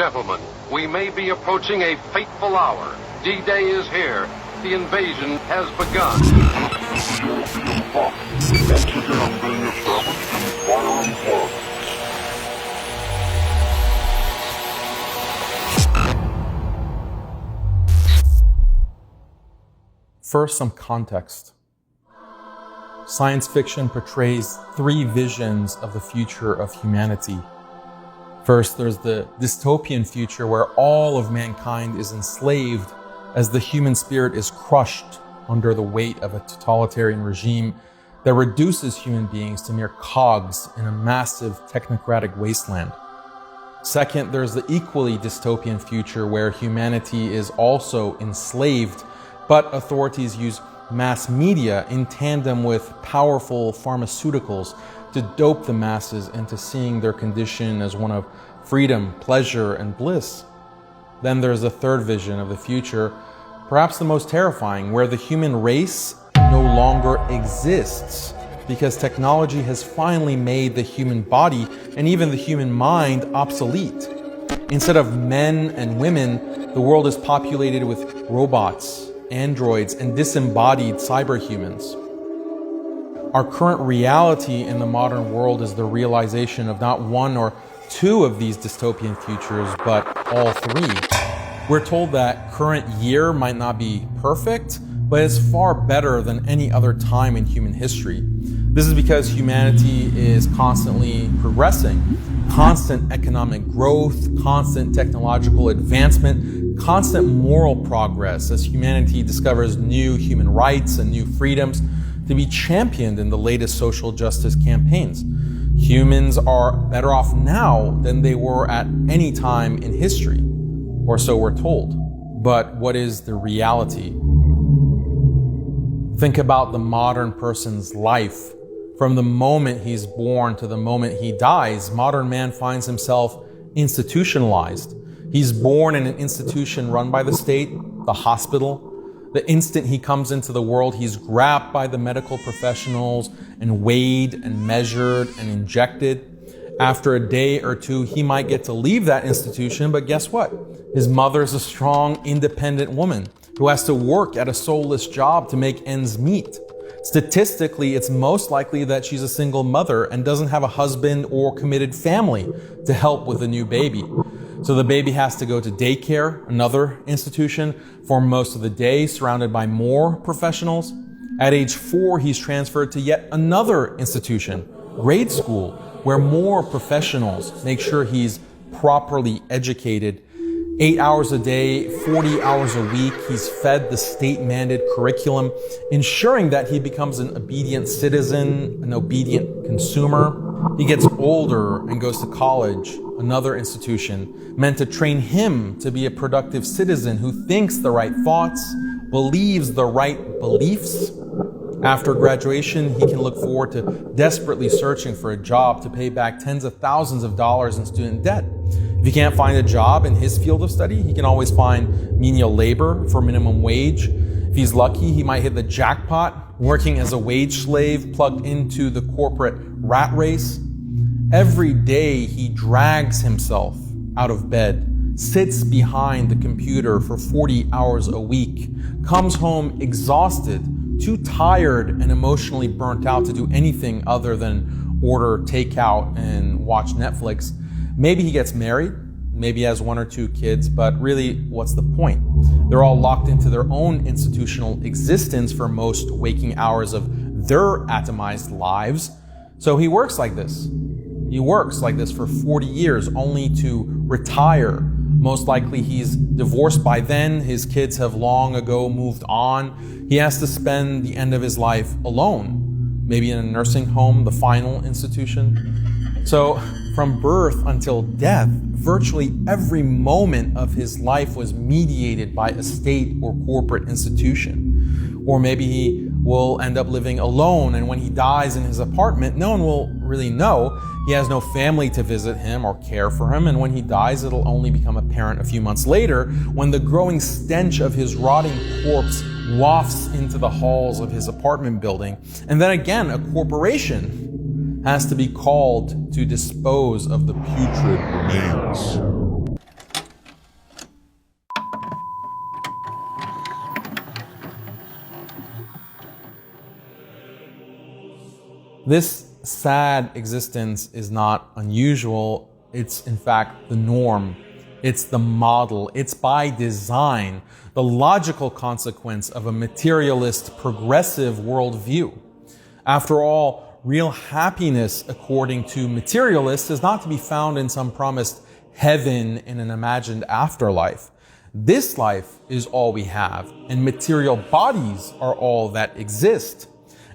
gentlemen, we may be approaching a fateful hour. D-Day is here. The invasion has begun. First, some context. Science fiction portrays three visions of the future of humanity. First, there's the dystopian future where all of mankind is enslaved as the human spirit is crushed under the weight of a totalitarian regime that reduces human beings to mere cogs in a massive technocratic wasteland. Second, there's the equally dystopian future where humanity is also enslaved, but authorities use mass media in tandem with powerful pharmaceuticals to dope the masses into seeing their condition as one of freedom, pleasure, and bliss. Then there's a third vision of the future, perhaps the most terrifying, where the human race no longer exists because technology has finally made the human body and even the human mind obsolete. Instead of men and women, the world is populated with robots, androids, and disembodied cyberhumans. Our current reality in the modern world is the realization of not one or two of these dystopian futures, but all three. We're told that current year might not be perfect, but it's far better than any other time in human history. This is because humanity is constantly progressing. Constant economic growth, constant technological advancement, constant moral progress as humanity discovers new human rights and new freedoms to be championed in the latest social justice campaigns. Humans are better off now than they were at any time in history, or so we're told. But what is the reality? Think about the modern person's life. From the moment he's born to the moment he dies, modern man finds himself institutionalized. He's born in an institution run by the state, the hospital. The instant he comes into the world, he's grabbed by the medical professionals and weighed and measured and injected. After a day or two, he might get to leave that institution, but guess what? His mother is a strong, independent woman who has to work at a soulless job to make ends meet. Statistically, it's most likely that she's a single mother and doesn't have a husband or committed family to help with the new baby. So the baby has to go to daycare, another institution, for most of the day, surrounded by more professionals. At age 4, he's transferred to yet another institution, grade school, where more professionals make sure he's properly educated. 8 hours a day, 40 hours a week, he's fed the state-mandated curriculum, ensuring that he becomes an obedient citizen, an obedient consumer. He gets older and goes to college, another institution, meant to train him to be a productive citizen who thinks the right thoughts, believes the right beliefs. After graduation, he can look forward to desperately searching for a job to pay back tens of thousands of dollars in student debt. If he can't find a job in his field of study, he can always find menial labor for minimum wage. If he's lucky, he might hit the jackpot, working as a wage slave plugged into the corporate rat race. Every day he drags himself out of bed, sits behind the computer for 40 hours a week, comes home exhausted, too tired and emotionally burnt out to do anything other than order takeout and watch Netflix. Maybe he gets married, maybe has 1 or 2 kids, but really, what's the point? They're all locked into their own institutional existence for most waking hours of their atomized lives. So he works like this. He works like this for 40 years, only to retire. Most likely he's divorced by then, his kids have long ago moved on. He has to spend the end of his life alone, maybe in a nursing home, the final institution. So from birth until death, virtually every moment of his life was mediated by a state or corporate institution. Or maybe he will end up living alone, and when he dies in his apartment, no one will really know. He has no family to visit him or care for him, and when he dies, it'll only become apparent a few months later when the growing stench of his rotting corpse wafts into the halls of his apartment building. And then again, a corporation has to be called to dispose of the putrid remains. This sad existence is not unusual. It's in fact the norm. It's the model. It's by design, the logical consequence of a materialist, progressive worldview. After all, real happiness, according to materialists, is not to be found in some promised heaven in an imagined afterlife. This life is all we have, and material bodies are all that exist.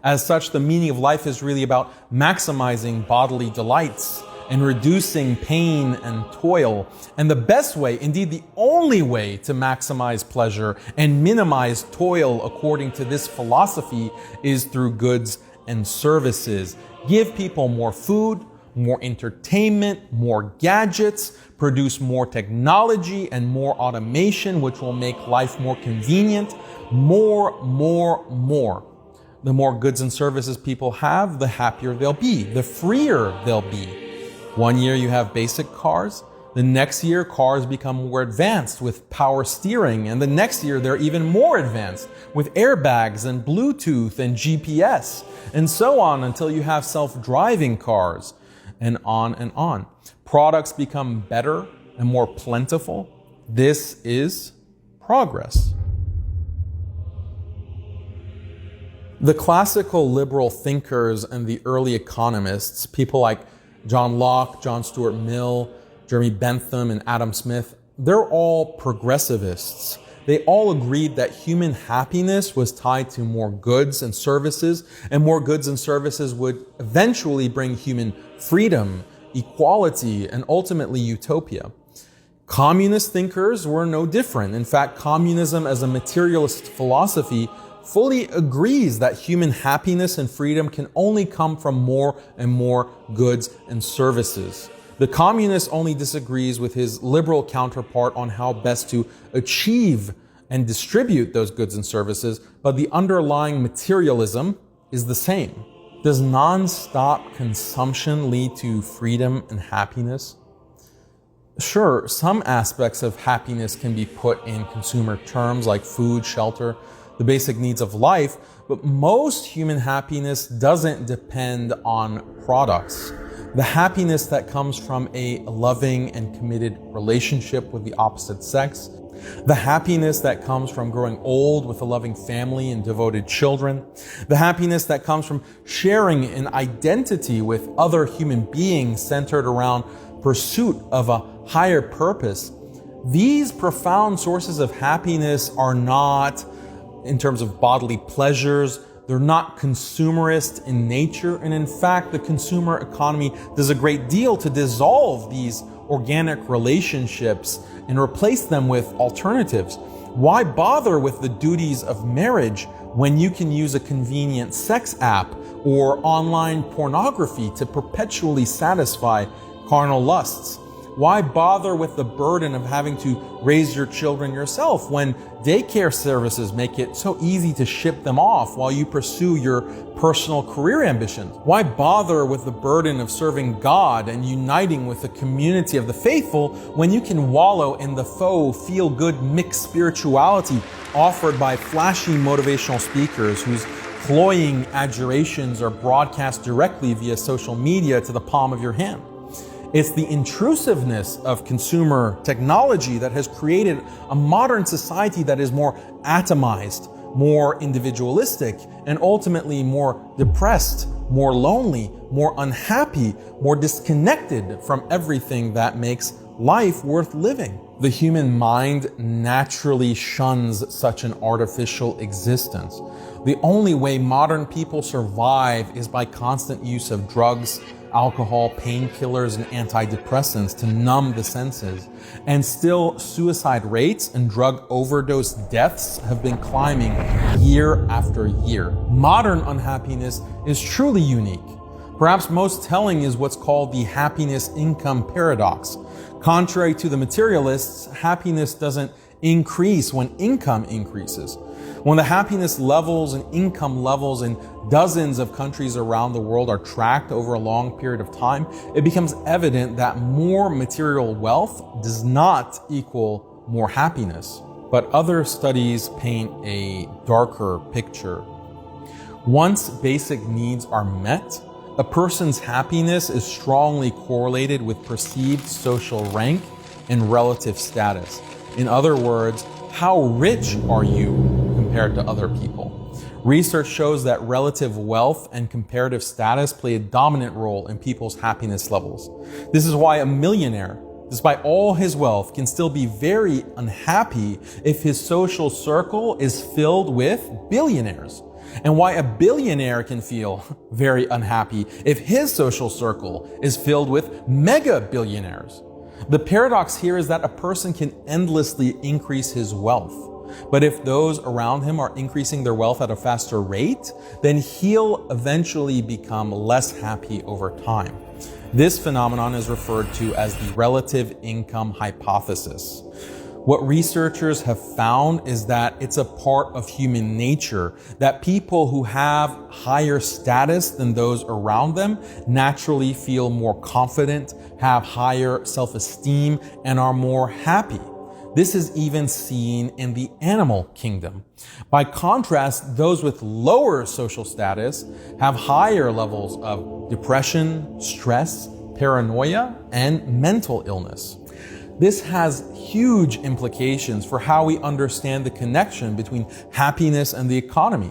As such, the meaning of life is really about maximizing bodily delights and reducing pain and toil. And the best way, indeed the only way, to maximize pleasure and minimize toil, according to this philosophy, is through goods and services. Give people more food, more entertainment, more gadgets, produce more technology and more automation, which will make life more convenient. More. The more goods and services people have, the happier they'll be, the freer they'll be. One year you have basic cars, the next year cars become more advanced with power steering, and the next year they're even more advanced with airbags and Bluetooth and GPS, and so on until you have self-driving cars, and on and on. Products become better and more plentiful. This is progress. The classical liberal thinkers and the early economists, people like John Locke, John Stuart Mill, Jeremy Bentham, and Adam Smith, they're all progressivists. They all agreed that human happiness was tied to more goods and services, and more goods and services would eventually bring human freedom, equality, and ultimately utopia. Communist thinkers were no different. In fact, communism as a materialist philosophy fully agrees that human happiness and freedom can only come from more and more goods and services. The communist only disagrees with his liberal counterpart on how best to achieve and distribute those goods and services, but the underlying materialism is the same. Does non-stop consumption lead to freedom and happiness? Sure, some aspects of happiness can be put in consumer terms like food, shelter, the basic needs of life, but most human happiness doesn't depend on products. The happiness that comes from a loving and committed relationship with the opposite sex, the happiness that comes from growing old with a loving family and devoted children, the happiness that comes from sharing an identity with other human beings centered around pursuit of a higher purpose. These profound sources of happiness are not, in terms of bodily pleasures, they're not consumerist in nature. And in fact, the consumer economy does a great deal to dissolve these organic relationships and replace them with alternatives. Why bother with the duties of marriage when you can use a convenient sex app or online pornography to perpetually satisfy carnal lusts? Why bother with the burden of having to raise your children yourself when daycare services make it so easy to ship them off while you pursue your personal career ambitions? Why bother with the burden of serving God and uniting with the community of the faithful when you can wallow in the faux feel-good mixed spirituality offered by flashy motivational speakers whose cloying adjurations are broadcast directly via social media to the palm of your hand? It's the intrusiveness of consumer technology that has created a modern society that is more atomized, more individualistic, and ultimately more depressed, more lonely, more unhappy, more disconnected from everything that makes life worth living. The human mind naturally shuns such an artificial existence. The only way modern people survive is by constant use of drugs, alcohol, painkillers, and antidepressants to numb the senses. And still, suicide rates and drug overdose deaths have been climbing year after year. Modern unhappiness is truly unique. Perhaps most telling is what's called the happiness income paradox. Contrary to the materialists, happiness doesn't increase when income increases. When the happiness levels and income levels in dozens of countries around the world are tracked over a long period of time, it becomes evident that more material wealth does not equal more happiness. But other studies paint a darker picture. Once basic needs are met, A person's happiness is strongly correlated with perceived social rank and relative status. In other words, how rich are you compared to other people? Research shows that relative wealth and comparative status play a dominant role in people's happiness levels. This is why a millionaire, despite all his wealth, can still be very unhappy if his social circle is filled with billionaires. And why a billionaire can feel very unhappy if his social circle is filled with mega billionaires. The paradox here is that a person can endlessly increase his wealth. But if those around him are increasing their wealth at a faster rate, then he'll eventually become less happy over time. This phenomenon is referred to as the relative income hypothesis. What researchers have found is that it's a part of human nature that people who have higher status than those around them naturally feel more confident, have higher self-esteem, and are more happy. This is even seen in the animal kingdom. By contrast, those with lower social status have higher levels of depression, stress, paranoia, and mental illness. This has huge implications for how we understand the connection between happiness and the economy.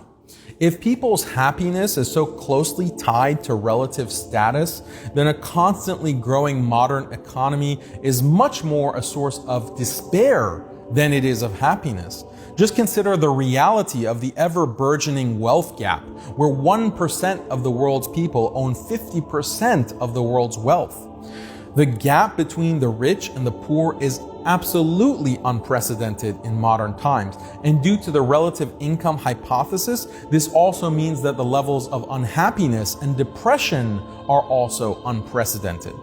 If people's happiness is so closely tied to relative status, then a constantly growing modern economy is much more a source of despair than it is of happiness. Just consider the reality of the ever-burgeoning wealth gap, where 1% of the world's people own 50% of the world's wealth. The gap between the rich and the poor is absolutely unprecedented in modern times. And due to the relative income hypothesis, this also means that the levels of unhappiness and depression are also unprecedented.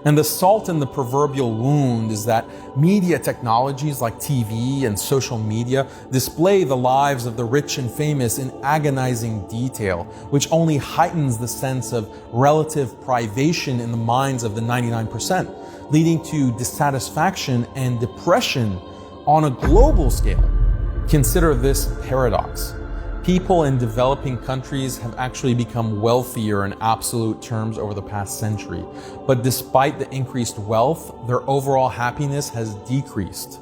And the salt in the proverbial wound is that media technologies like TV and social media display the lives of the rich and famous in agonizing detail, which only heightens the sense of relative privation in the minds of the 99%, leading to dissatisfaction and depression on a global scale. Consider this paradox. People in developing countries have actually become wealthier in absolute terms over the past century. But despite the increased wealth, their overall happiness has decreased.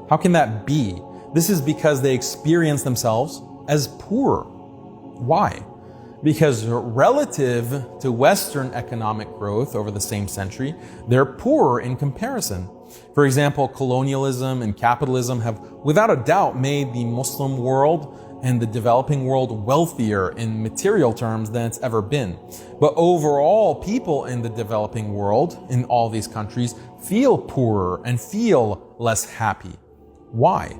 How can that be? This is because they experience themselves as poor. Why? Because relative to Western economic growth over the same century, they're poorer in comparison. For example, colonialism and capitalism have without a doubt made the Muslim world and the developing world wealthier in material terms than it's ever been. But overall, people in the developing world, in all these countries, feel poorer and feel less happy. Why?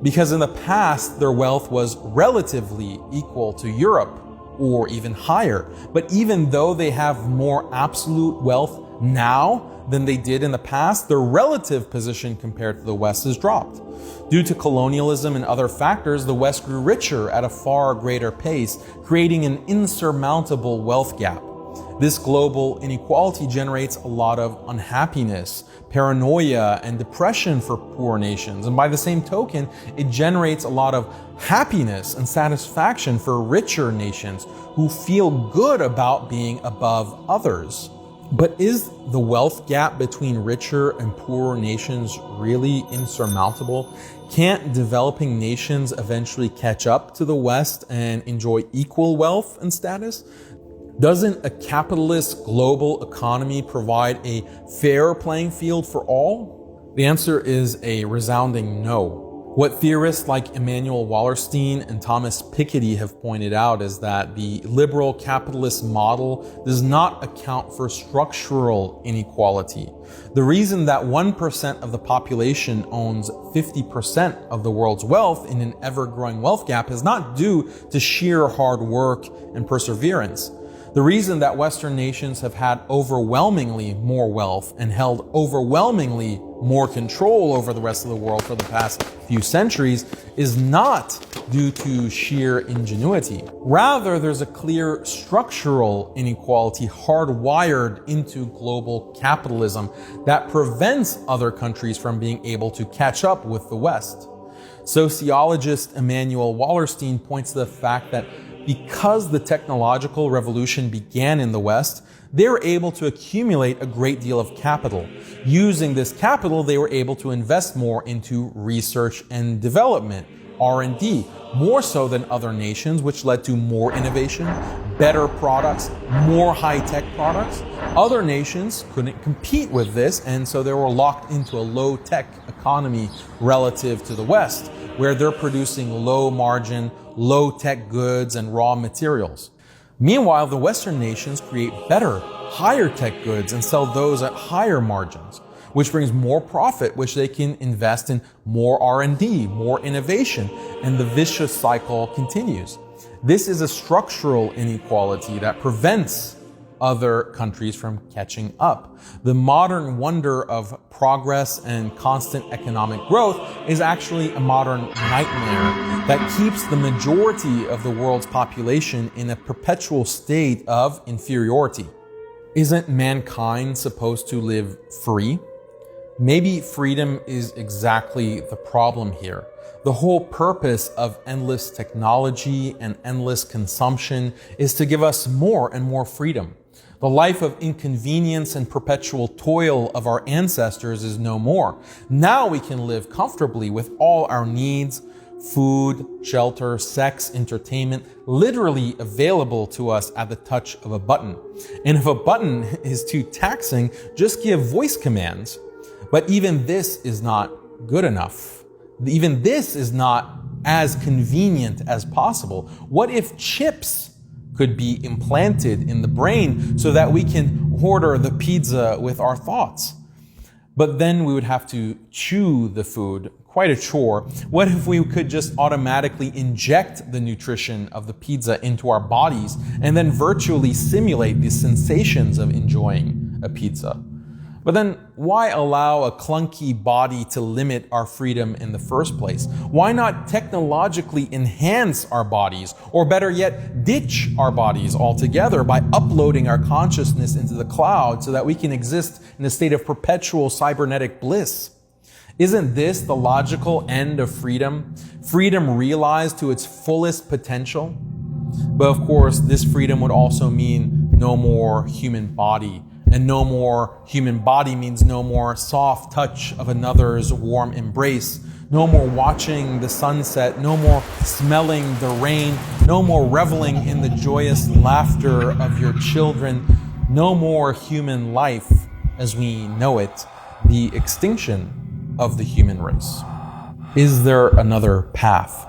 Because in the past, their wealth was relatively equal to Europe, or even higher. But even though they have more absolute wealth now than they did in the past, their relative position compared to the West has dropped. Due to colonialism and other factors, the West grew richer at a far greater pace, creating an insurmountable wealth gap. This global inequality generates a lot of unhappiness, paranoia, and depression for poor nations. And by the same token, it generates a lot of happiness and satisfaction for richer nations who feel good about being above others. But is the wealth gap between richer and poorer nations really insurmountable? Can't developing nations eventually catch up to the West and enjoy equal wealth and status? Doesn't a capitalist global economy provide a fair playing field for all? The answer is a resounding no. What theorists like Emanuel Wallerstein and Thomas Piketty have pointed out is that the liberal capitalist model does not account for structural inequality. The reason that 1% of the population owns 50% of the world's wealth in an ever-growing wealth gap is not due to sheer hard work and perseverance. The reason that Western nations have had overwhelmingly more wealth and held overwhelmingly more control over the rest of the world for the past few centuries is not due to sheer ingenuity. Rather, there's a clear structural inequality hardwired into global capitalism that prevents other countries from being able to catch up with the West. Sociologist Emanuel Wallerstein points to the fact that because the technological revolution began in the West, they were able to accumulate a great deal of capital. Using this capital, they were able to invest more into research and development, R&D, more so than other nations, which led to more innovation, better products, more high-tech products. Other nations couldn't compete with this, and so they were locked into a low-tech economy relative to the West, where they're producing low-margin, low-tech goods and raw materials. Meanwhile, the Western nations create better, higher-tech goods and sell those at higher margins, which brings more profit, which they can invest in more R&D, more innovation, and the vicious cycle continues. This is a structural inequality that prevents other countries from catching up. The modern wonder of progress and constant economic growth is actually a modern nightmare that keeps the majority of the world's population in a perpetual state of inferiority. Isn't mankind supposed to live free? Maybe freedom is exactly the problem here. The whole purpose of endless technology and endless consumption is to give us more and more freedom. The life of inconvenience and perpetual toil of our ancestors is no more. Now we can live comfortably with all our needs, food, shelter, sex, entertainment, literally available to us at the touch of a button. And if a button is too taxing, just give voice commands. But even this is not good enough. Even this is not as convenient as possible. What if chips could be implanted in the brain so that we can order the pizza with our thoughts? But then we would have to chew the food, quite a chore. What if we could just automatically inject the nutrition of the pizza into our bodies and then virtually simulate the sensations of enjoying a pizza? But then why allow a clunky body to limit our freedom in the first place? Why not technologically enhance our bodies, or better yet, ditch our bodies altogether by uploading our consciousness into the cloud so that we can exist in a state of perpetual cybernetic bliss? Isn't this the logical end of freedom? Freedom realized to its fullest potential? But of course, this freedom would also mean no more human body. And no more human body means no more soft touch of another's warm embrace, no more watching the sunset, no more smelling the rain, no more reveling in the joyous laughter of your children, no more human life as we know it, the extinction of the human race. Is there another path?